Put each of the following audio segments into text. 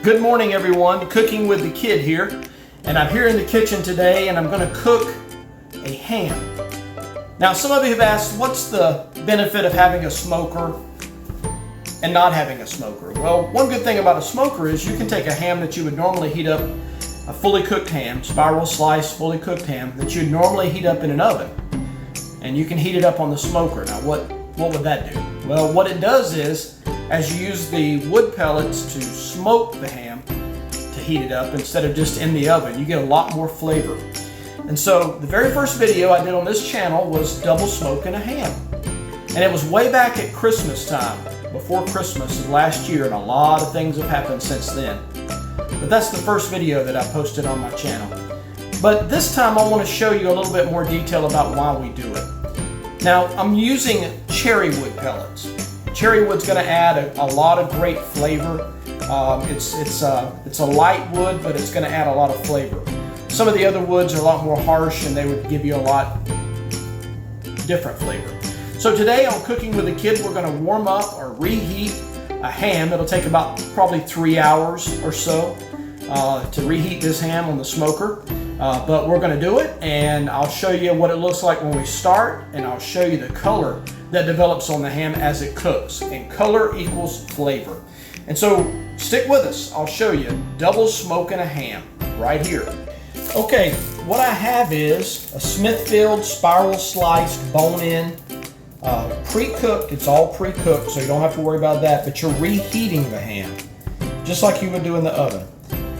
Good morning, everyone. Cooking with the Kid here, and I'm here in the kitchen today and I'm going to cook a ham. Now, some of you have asked, what's the benefit of having a smoker and not having a smoker? Well, one good thing about a smoker is you can take a ham that you would normally heat up, a fully cooked ham, spiral slice, fully cooked ham that you'd normally heat up in an oven, and you can heat it up on the smoker. Now, what would that do? Well, what it does is, as you use the wood pellets to smoke the ham, to heat it up instead of just in the oven, you get a lot more flavor. And so the very first video I did on this channel was double smoking a ham. And it was way back at Christmas time, before Christmas of last year, and a lot of things have happened since then. But that's the first video that I posted on my channel. But this time I want to show you a little bit more detail about why we do it. Now, I'm using cherry wood pellets. Cherry wood's going to add a lot of great flavor. It's a light wood, but it's going to add a lot of flavor. Some of the other woods are a lot more harsh, and they would give you a lot different flavor. So today on Cooking with the Kid, we're going to warm up or reheat a ham. It'll take about probably 3 hours or so to reheat this ham on the smoker. But we're going to do it, and I'll show you what it looks like when we start, and I'll show you the color that develops on the ham as it cooks. And color equals flavor. And so stick with us. I'll show you double smoking a ham right here. Okay, what I have is a Smithfield spiral sliced bone-in, pre-cooked. It's all pre-cooked, so you don't have to worry about that, but you're reheating the ham just like you would do in the oven.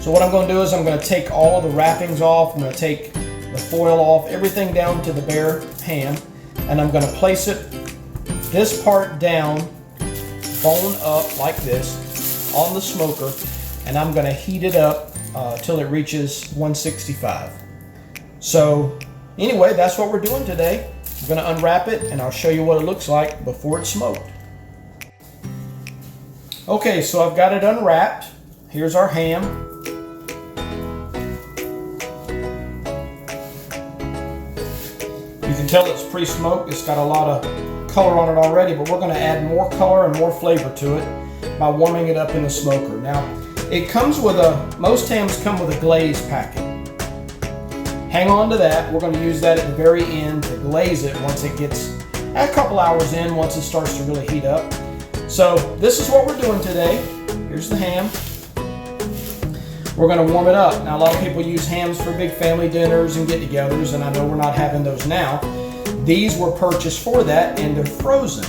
So what I'm going to do is I'm going to take all of the wrappings off. I'm going to take the foil off, everything down to the bare ham, and I'm going to place it this part down, bone up like this on the smoker, and I'm going to heat it up till it reaches 165. So anyway, that's what we're doing today. I'm going to unwrap it and I'll show you what it looks like before it's smoked. Okay, so I've got it unwrapped. Here's our ham. You can tell it's pre-smoked. It's got a lot of color on it already, but we're going to add more color and more flavor to it by warming it up in the smoker. Now, it comes with most hams come with a glaze packet. Hang on to that. We're going to use that at the very end to glaze it once it gets a couple hours in, once it starts to really heat up. So this is what we're doing today. Here's the ham. We're going to warm it up. Now, a lot of people use hams for big family dinners and get-togethers, and I know we're not having those now. These were purchased for that, and they're frozen.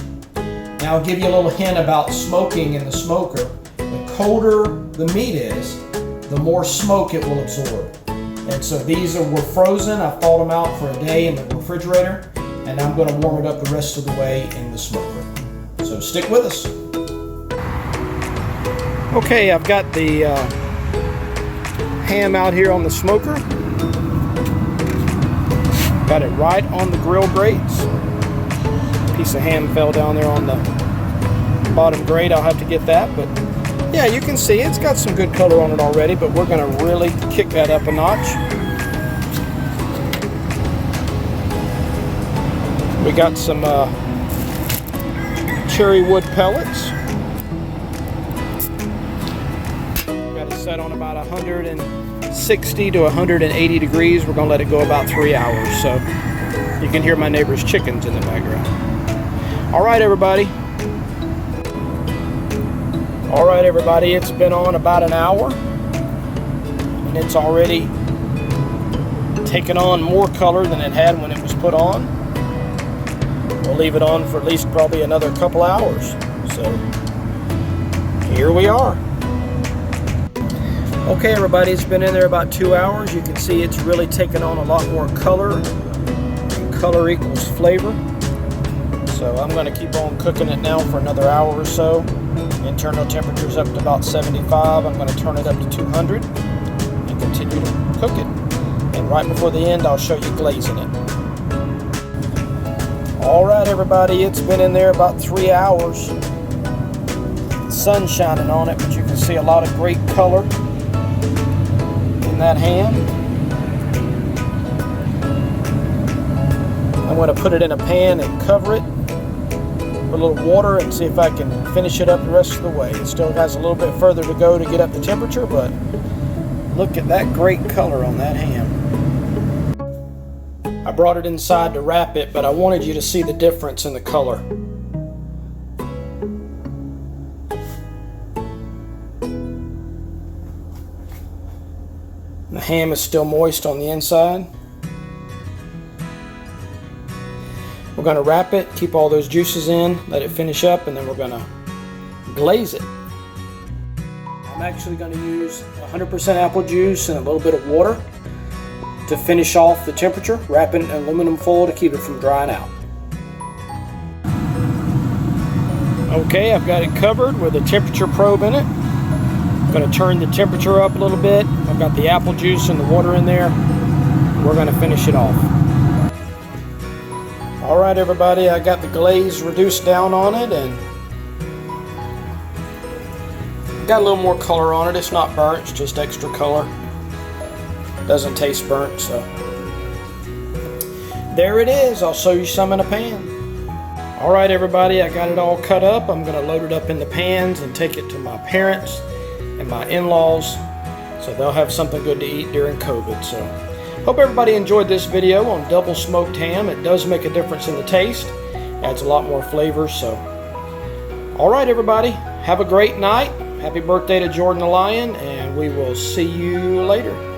Now, I'll give you a little hint about smoking in the smoker. The colder the meat is, the more smoke it will absorb. And so these were frozen. I thawed them out for a day in the refrigerator, and I'm going to warm it up the rest of the way in the smoker. So stick with us. Okay, I've got the ham out here on the smoker. Got it right on the grill grates. A piece of ham fell down there on the bottom grate. I'll have to get that, but yeah, you can see it's got some good color on it already, but we're going to really kick that up a notch. We got some cherry wood pellets. Got it set on about 160 to 180 degrees. We're going to let it go about 3 hours, so you can hear my neighbor's chickens in the background. All right, everybody. All right, everybody, it's been on about an hour, and it's already taken on more color than it had when it was put on. We'll leave it on for at least probably another couple hours. So here we are. Okay, everybody, it's been in there about 2 hours. You can see it's really taken on a lot more color, and color equals flavor. So I'm going to keep on cooking it now for another hour or so. Internal temperature's up to about 75. I'm going to turn it up to 200 and continue to cook it. And right before the end, I'll show you glazing it. All right, everybody, it's been in there about 3 hours. The sun's shining on it, but you can see a lot of great color in that ham. I'm going to put it in a pan and cover it a little water and see if I can finish it up the rest of the way. It still has a little bit further to go to get up the temperature, but look at that great color on that ham. I brought it inside to wrap it, but I wanted you to see the difference in the color. The ham is still moist on the inside. We're going to wrap it, keep all those juices in, let it finish up, and then we're going to glaze it. I'm actually going to use 100% apple juice and a little bit of water to finish off the temperature, wrap it in aluminum foil to keep it from drying out. Okay, I've got it covered with a temperature probe in it. I'm going to turn the temperature up a little bit. I've got the apple juice and the water in there. We're going to finish it off. All right, everybody, I got the glaze reduced down on it and got a little more color on it. It's not burnt, it's just extra color. Doesn't taste burnt, so. There it is. I'll show you some in a pan. All right, everybody, I got it all cut up. I'm gonna load it up in the pans and take it to my parents and my in-laws so they'll have something good to eat during COVID. So hope everybody enjoyed this video on double smoked ham. It does make a difference in the taste. Adds a lot more flavor. So all right, everybody, have a great night. Happy birthday to Jordan the Lion, and we will see you later.